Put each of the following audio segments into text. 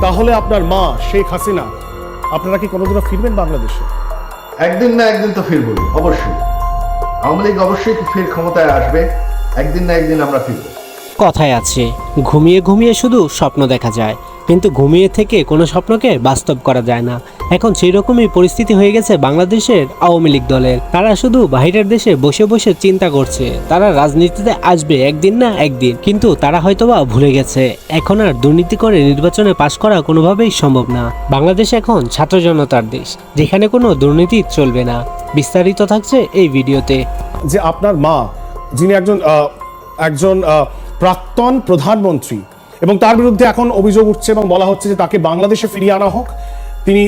তাহলে আপনার মা শেখ হাসিনা আপনারা কি কোনোদিনও ফিরবেন বাংলাদেশে? একদিন না একদিন তো ফিরবই, অবশ্যই। আওয়ামী লীগ অবশ্যই ফের ক্ষমতায় আসবে, একদিন না একদিন আমরা ফিরব। কথায় আছে, ঘুমিয়ে ঘুমিয়ে শুধু স্বপ্ন দেখা যায়, কিন্তু ঘুমিয়ে থেকে কোনো স্বপ্নকে বাস্তব করা যায় না। এখন সেই রকমই পরিস্থিতি হয়ে গেছে বাংলাদেশের আওয়ামী লীগ দলের। তারা শুধু বাইরের দেশে বসে বসে চিন্তা করছে তারা রাজনীতিতে আসবে একদিন না একদিন, কিন্তু তারা হয়তোবা ভুলে গেছে এখন আর দুর্নীতি করে নির্বাচনে পাশ করা কোনোভাবেই সম্ভব না। বাংলাদেশ এখন ছাত্র জনতার দেশ, যেখানে কোনো দুর্নীতি চলবে না। বিস্তারিত থাকছে এই ভিডিওতে। যে আপনার মা, যিনি একজন প্রাক্তন প্রধানমন্ত্রী, এবং তার বিরুদ্ধে এখন অভিযোগ উঠছে এবং বলা হচ্ছে যে তাকে বাংলাদেশে ফিরিয়ে আনা হোক। তিনি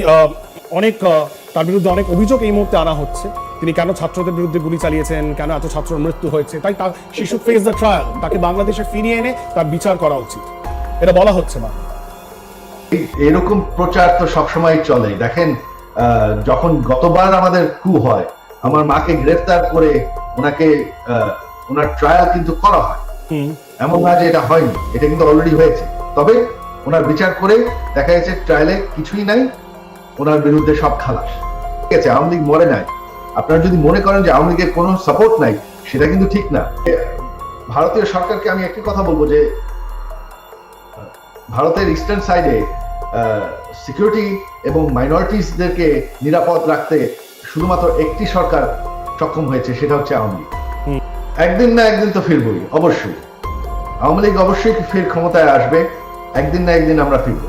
তার বিরুদ্ধে অনেক অভিযোগ এই মুহূর্তে আনা হচ্ছে। তিনি কেন ছাত্রদের বিরুদ্ধে গুলি চালিয়েছেন, কেন এত ছাত্রের মৃত্যু হয়েছে, তাই she should face the trial. তাকে বাংলাদেশে ফিরিয়ে এনে তার বিচার করা উচিত, এটা বলা হচ্ছে না। এরকম প্রচার তো সবসময় চলে। দেখেন, যখন গতবার আমাদের কু হয়, আমার মাকে গ্রেফতার করে ওনার ট্রায়াল কিন্তু করা হয়। এমন না যে এটা হয়নি, এটা কিন্তু অলরেডি হয়েছে। তবে ওনার বিচার করে দেখা গেছে ট্রায়ালে কিছুই নাই, ওনার বিরুদ্ধে সব খালাস। ঠিক আছে, আওয়ামী লীগ মরে নাই। আপনারা যদি মনে করেন যে আওয়ামী লীগের কোনো সাপোর্ট নাই, সেটা কিন্তু ঠিক না। ভারতীয় সরকারকে আমি একটি কথা বলবো যে ভারতের ইস্টার্ন সাইডে সিকিউরিটি এবং মাইনরিটিসদেরকে নিরাপদ রাখতে শুধুমাত্র একটি সরকার সক্ষম হয়েছে, সেটা হচ্ছে আওয়ামী লীগ। একদিন না একদিন তো ফিরবই, অবশ্যই। আওয়ামী লীগ অবশ্যই ফের ক্ষমতায় আসবে, একদিন না একদিন আমরা ফিরব।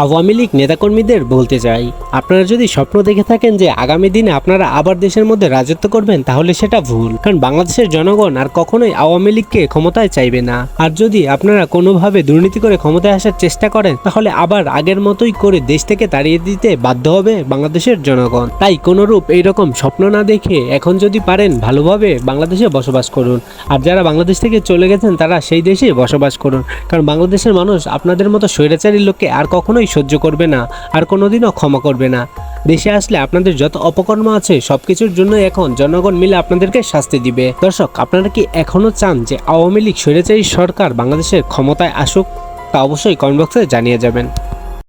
আওয়ামী লীগ নেতাকর্মীদের বলতে চাই, আপনারা যদি স্বপ্ন দেখে থাকেন যে আগামী দিনে আপনারা আবার দেশের মধ্যে রাজত্ব করবেন, তাহলে সেটা ভুল। কারণ বাংলাদেশের জনগণ আর কখনোই আওয়ামী লীগকে ক্ষমতায় চাইবে না। আর যদি আপনারা কোনোভাবে দুর্নীতি করে ক্ষমতায় আসার চেষ্টা করেন, তাহলে আবার আগের মতোই করে দেশ থেকে তাড়িয়ে দিতে বাধ্য হবে বাংলাদেশের জনগণ। তাই কোনোরূপ এইরকম স্বপ্ন না দেখে এখন যদি পারেন ভালোভাবে বাংলাদেশে বসবাস করুন। আর যারা বাংলাদেশ থেকে চলে গেছেন তারা সেই দেশে বসবাস করুন, কারণ বাংলাদেশের মানুষ আপনাদের মতো স্বৈরাচারী লোককে আর কখনোই সহ্য করবে না, আর কোনোদিনও ক্ষমা করবে না। দেশে আসলে আপনাদের যত অপকর্ম আছে সবকিছুর জন্য এখন জনগণ মিলে আপনাদেরকে শাস্তি দিবে। দর্শক, আপনারা কি এখনো চান যে আওয়ামী লীগ স্বৈরাচারী সরকার বাংলাদেশের ক্ষমতায় আসুক? তা অবশ্যই কমেন্ট বক্সে জানিয়ে যাবেন।